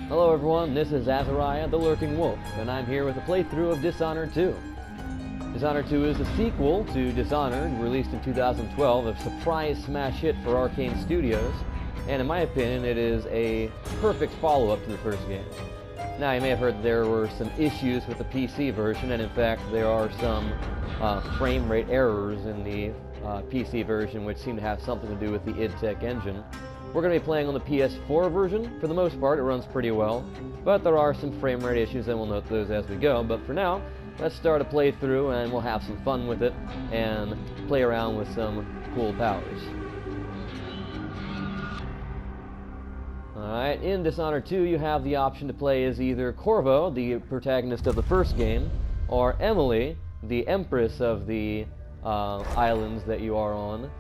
Hello everyone, this is Azariah, the Lurking Wolf, and I'm here with a playthrough of Dishonored 2. Dishonored 2 is a sequel to Dishonored, released in 2012, a surprise smash hit for Arcane Studios, and in my opinion it is a perfect follow-up to the first game. Now you may have heard there were some issues with the PC version, and in fact there are some frame rate errors in the PC version which seem to have something to do with the id Tech engine. We're going to be playing on the PS4 version. For the most part, it runs pretty well, but there are some frame rate issues, and we'll note those as we go. But for now, let's start a playthrough, and we'll have some fun with it, and play around with some cool powers. Alright, in Dishonored 2, you have the option to play as either Corvo, the protagonist of the first game, or Emily, the empress of the islands that you are on.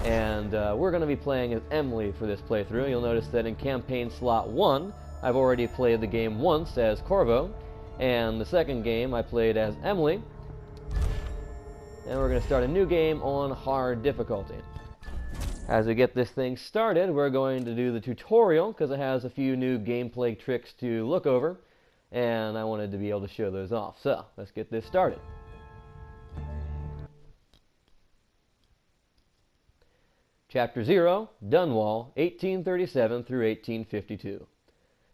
And we're going to be playing as Emily for this playthrough. You'll notice that in campaign slot 1, I've already played the game once as Corvo, and the second game I played as Emily. And we're going to start a new game on hard difficulty. As we get this thing started, we're going to do the tutorial, because it has a few new gameplay tricks to look over, and I wanted to be able to show those off. So, let's get this started. Chapter 0, Dunwall, 1837 through 1852.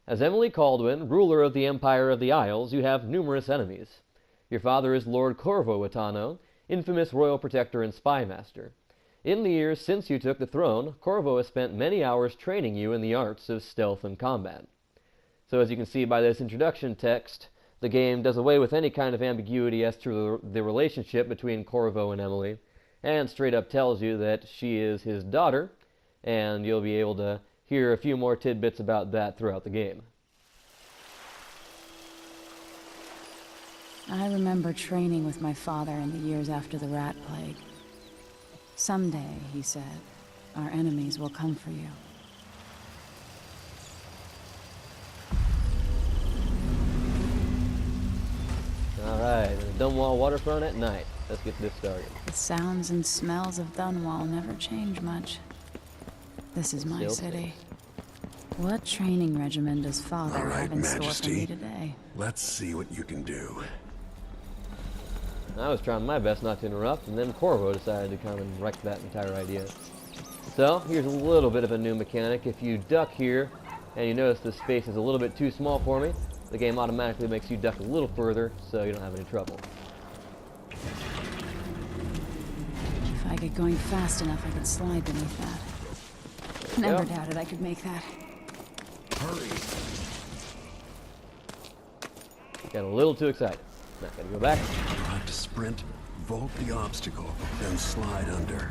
As Emily Kaldwin, ruler of the Empire of the Isles, you have numerous enemies. Your father is Lord Corvo Atano, infamous royal protector and spy master. In the years since you took the throne, Corvo has spent many hours training you in the arts of stealth and combat. So as you can see by this introduction text, the game does away with any kind of ambiguity as to the relationship between Corvo and Emily, and straight up tells you that she is his daughter, and you'll be able to hear a few more tidbits about that throughout the game. I remember training with my father in the years after the rat plague. Someday, he said, our enemies will come for you. Alright, the Dunwall waterfront at night. Let's get this started. The sounds and smells of Dunwall never change much. This is my city. What training regimen does Father have in store for me today? Let's see what you can do. I was trying my best not to interrupt, and then Corvo decided to come and wreck that entire idea. So, here's a little bit of a new mechanic. If you duck here, and you notice the space is a little bit too small for me, the game automatically makes you duck a little further, so you don't have any trouble. If I get going fast enough, I could slide beneath that. Never doubted I could make that. Hurry! Got a little too excited. Now, gotta go back. You'll have to sprint, vault the obstacle, then slide under.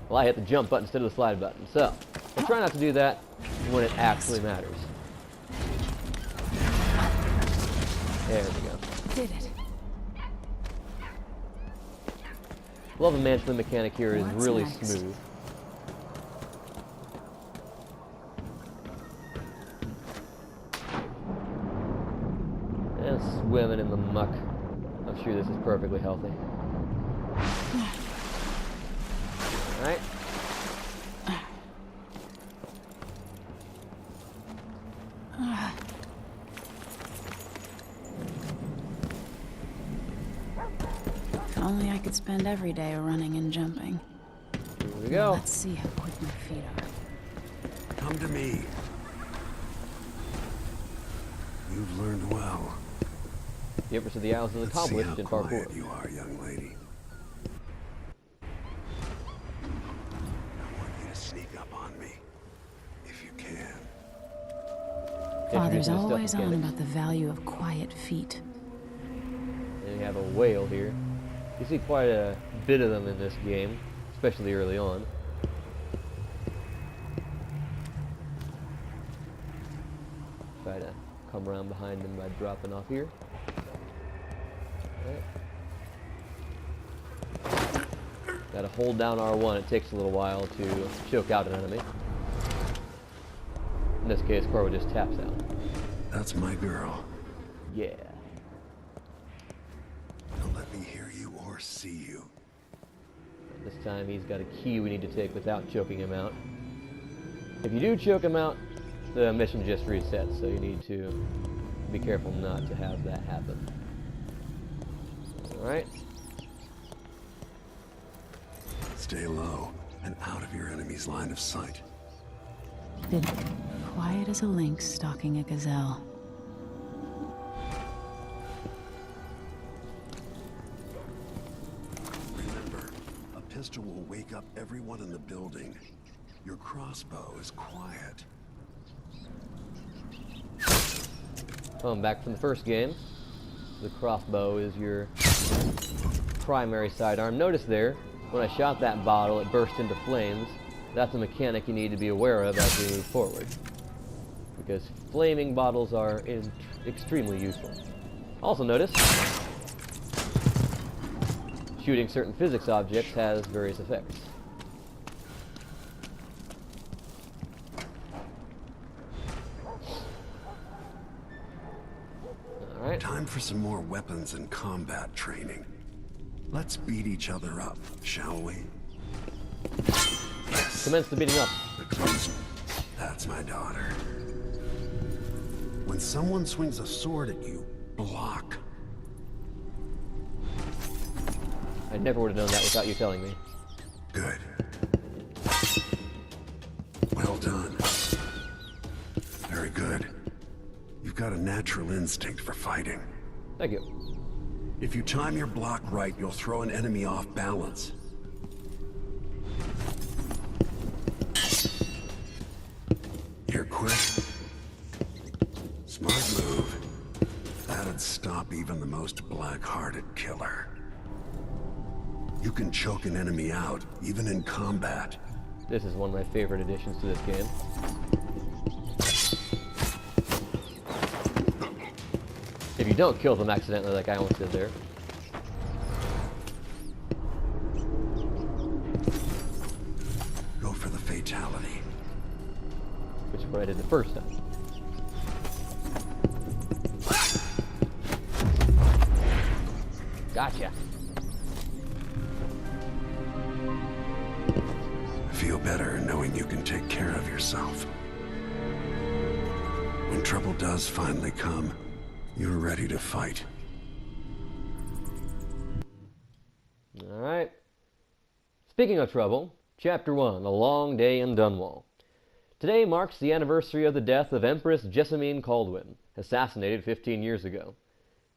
Well, I hit the jump button instead of the slide button, so we'll try not to do that when it actually matters. There we go. Did it. Love the mantle mechanic here is What's really next? smooth. And swimming in the muck. I'm sure this is perfectly healthy. Alright. If only I could spend every day running and jumping. Here we go. Let's see how quick my feet are. Come to me. You've learned well. The Empress of the Isles is Let's see accomplished how in quiet parkour. you are, young lady. I want you to sneak up on me, if you can. Father's Introducing the always stealth on mechanics. about the value of quiet feet. And we have a whale here. You see quite a bit of them in this game, especially early on. Try to come around behind him by dropping off here. Right. Gotta hold down R1, it takes a little while to choke out an enemy. In this case, Corvo just taps out. That's my girl. Yeah. Don't let me hear you or see you. This time he's got a key we need to take without choking him out. If you do choke him out, the mission just resets, so you need to be careful not to have that happen. Alright. Stay low and out of your enemy's line of sight. Quiet as a lynx stalking a gazelle. Remember, a pistol will wake up everyone in the building. Your crossbow is quiet. Going back from the first game, the crossbow is your primary sidearm. Notice there, when I shot that bottle, it burst into flames. That's a mechanic you need to be aware of as we move forward, because flaming bottles are extremely useful. Also notice, shooting certain physics objects has various effects. Alright. Time for some more weapons and combat training. Let's beat each other up, shall we? Yes. Commence the beating up. That's my daughter. When someone swings a sword at you, block. I never would have known that without you telling me. Good. Well done. Very good. You've got a natural instinct for fighting. Thank you. If you time your block right, you'll throw an enemy off balance. You're quick. Smart move. That'd stop even the most black-hearted killer. You can choke an enemy out, even in combat. This is one of my favorite additions to this game. If you don't kill them accidentally like I almost did there. Go for the fatality. Which is what I did the first time. Gotcha. Feel better knowing you can take care of yourself. When trouble does finally come, you're ready to fight. Alright. Speaking of trouble, Chapter 1, A Long Day in Dunwall. Today marks the anniversary of the death of Empress Emily Kaldwin, assassinated 15 years ago.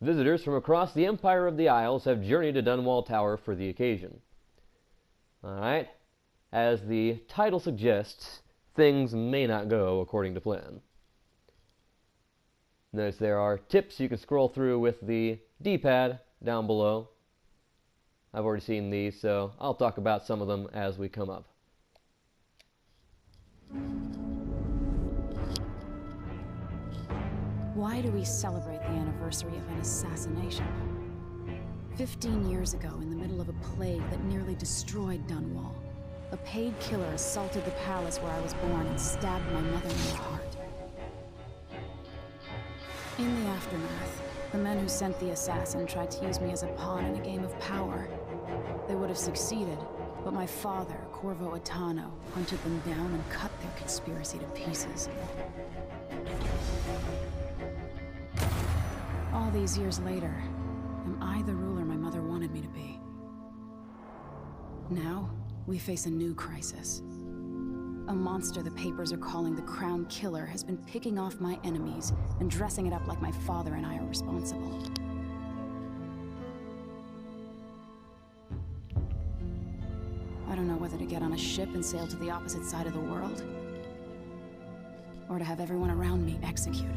Visitors from across the Empire of the Isles have journeyed to Dunwall Tower for the occasion. Alright. As the title suggests, things may not go according to plan. Notice there are tips you can scroll through with the D-pad down below. I've already seen these, so I'll talk about some of them as we come up. Why do we celebrate the anniversary of an assassination? 15 years ago, in the middle of a plague that nearly destroyed Dunwall, a paid killer assaulted the palace where I was born and stabbed my mother in the heart. In the aftermath, the men who sent the assassin tried to use me as a pawn in a game of power. They would have succeeded, but my father, Corvo Atano, hunted them down and cut their conspiracy to pieces. All these years later, am I the ruler my mother wanted me to be? Now, we face a new crisis. A monster the papers are calling the Crown Killer has been picking off my enemies and dressing it up like my father and I are responsible. I don't know whether to get on a ship and sail to the opposite side of the world, or to have everyone around me executed.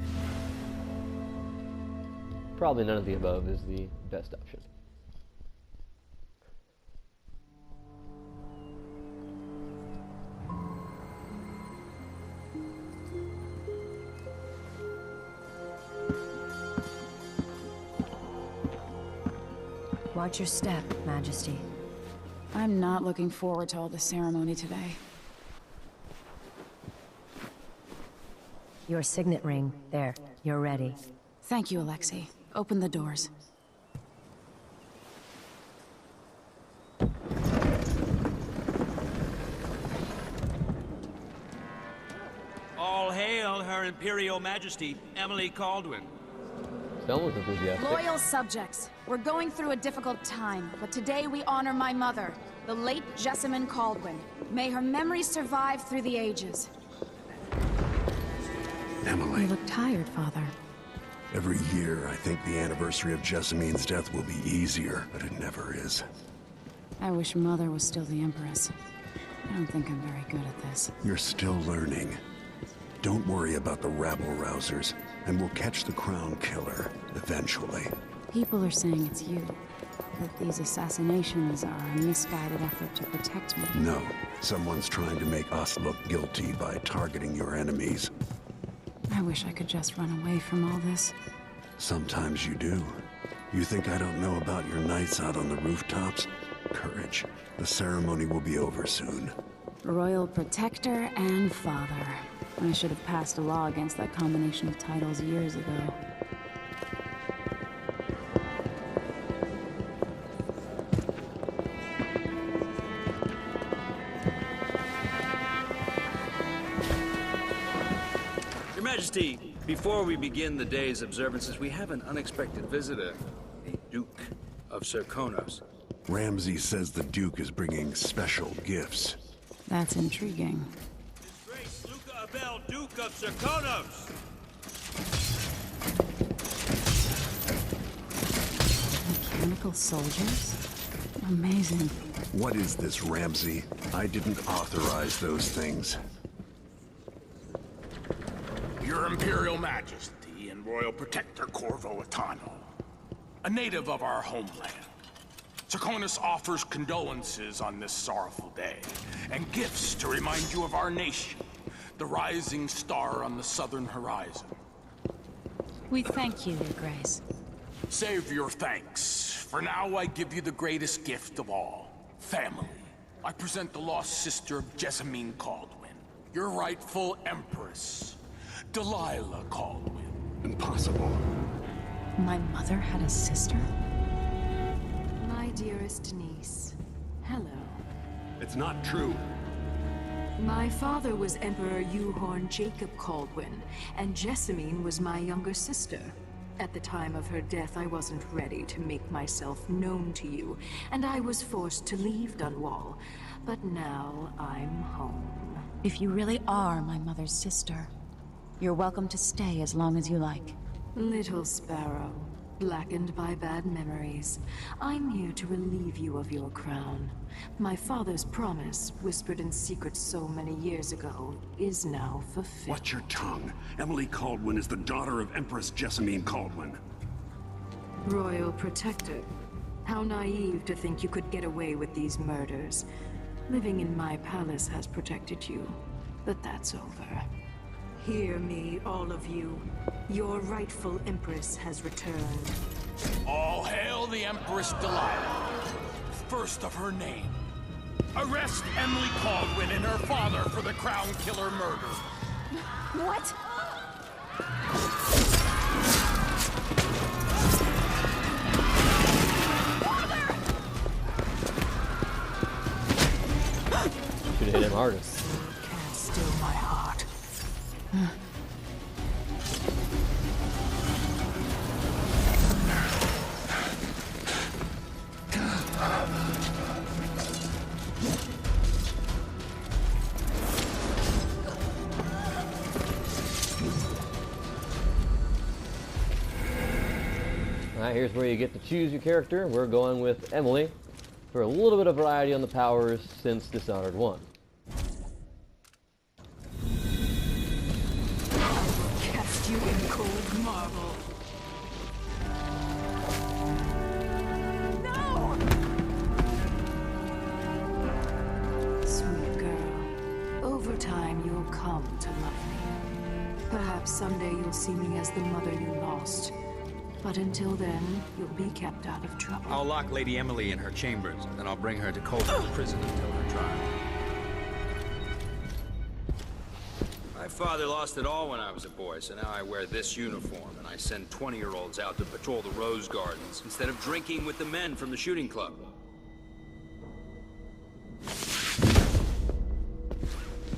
Probably none of the above is the best option. Watch your step, Majesty. I'm not looking forward to all the ceremony today. Your signet ring. There. You're ready. Thank you, Alexei. Open the doors. All hail Her Imperial Majesty, Emily Kaldwin. Someone's enthusiastic. Loyal subjects, we're going through a difficult time, but today we honor my mother, the late Jessamine Kaldwin. May her memory survive through the ages. Emily. You look tired, Father. Every year, I think the anniversary of Jessamine's death will be easier, but it never is. I wish Mother was still the Empress. I don't think I'm very good at this. You're still learning. Don't worry about the rabble-rousers, and we'll catch the Crown Killer, eventually. People are saying it's you. That these assassinations are a misguided effort to protect me. No, someone's trying to make us look guilty by targeting your enemies. I wish I could just run away from all this. Sometimes you do. You think I don't know about your nights out on the rooftops? Courage. The ceremony will be over soon. Royal Protector and Father. I should have passed a law against that combination of titles years ago. Your Majesty, before we begin the day's observances, we have an unexpected visitor, a Duke of Serkonos. Ramsay says the Duke is bringing special gifts. That's intriguing. His Grace Luca Abel, Duke of Serkonos! Mechanical soldiers? Amazing. What is this, Ramsay? I didn't authorize those things. Your Imperial Majesty and Royal Protector Corvo Atano, a native of our homeland. Serkonos offers condolences on this sorrowful day, and gifts to remind you of our nation, the rising star on the southern horizon. We thank you, Your Grace. Save your thanks. For now, I give you the greatest gift of all, family. I present the lost sister of Jessamine Kaldwin, your rightful Empress, Delilah Kaldwin. Impossible. My mother had a sister? My dearest niece, hello. It's not true. My father was Emperor Yuhorn Jacob Kaldwin, and Jessamine was my younger sister. At the time of her death, I wasn't ready to make myself known to you, and I was forced to leave Dunwall. But now I'm home. If you really are my mother's sister, you're welcome to stay as long as you like. Little sparrow, blackened by bad memories, I'm here to relieve you of your crown. My father's promise, whispered in secret so many years ago, is now fulfilled. Watch your tongue. Emily Kaldwin is the daughter of Empress Jessamine Kaldwin. Royal Protector, how naive to think you could get away with these murders. Living in my palace has protected you, but that's over. Hear me, all of you. Your rightful Empress has returned. All hail the Empress Delilah, first of her name. Arrest Emily Kaldwin and her father for the Crown Killer murder. What? Should have hit him harder. Can't still my heart. Alright, here's where you get to choose your character. We're going with Emily for a little bit of variety on the powers since Dishonored 1. Cast you in cold marble. No! Sweet girl, over time you'll come to love me. Perhaps someday you'll see me as the mother you lost. But until then, you'll be kept out of trouble. I'll lock Lady Emily in her chambers, then I'll bring her to Coldham's prison until her trial. My father lost it all when I was a boy, so now I wear this uniform, and I send 20-year-olds out to patrol the Rose Gardens instead of drinking with the men from the shooting club.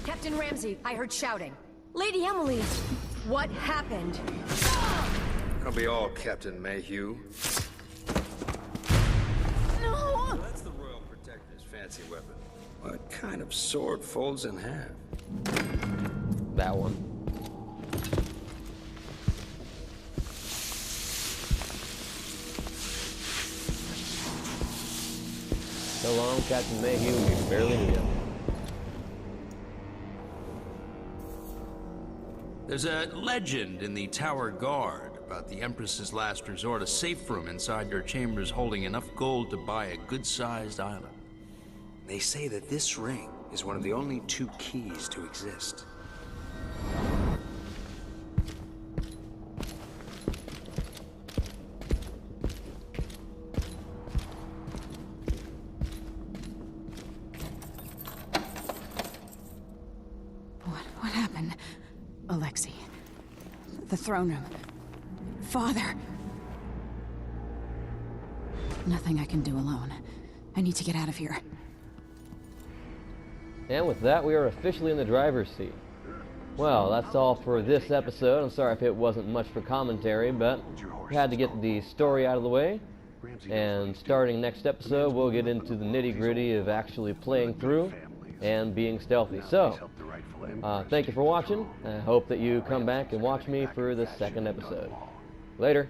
Captain Ramsay, I heard shouting. Lady Emily, what happened? That'll be all, Captain Mayhew. No! That's the Royal Protector's fancy weapon. What kind of sword folds in half? That one. So long, Captain Mayhew, we barely knew you. There's a legend in the Tower Guard about the Empress's last resort, a safe room inside her chambers holding enough gold to buy a good-sized island. They say that this ring is one of the only 2 keys to exist. What happened? Alexei. The throne room. Father. Nothing I can do alone. I need to get out of here. And with that, we are officially in the driver's seat. Well, that's all for this episode. I'm sorry if it wasn't much for commentary, but we had to get the story out of the way. And starting next episode, we'll get into the nitty-gritty of actually playing through and being stealthy. So, thank you for watching. I hope that you come back and watch me for the second episode. Later.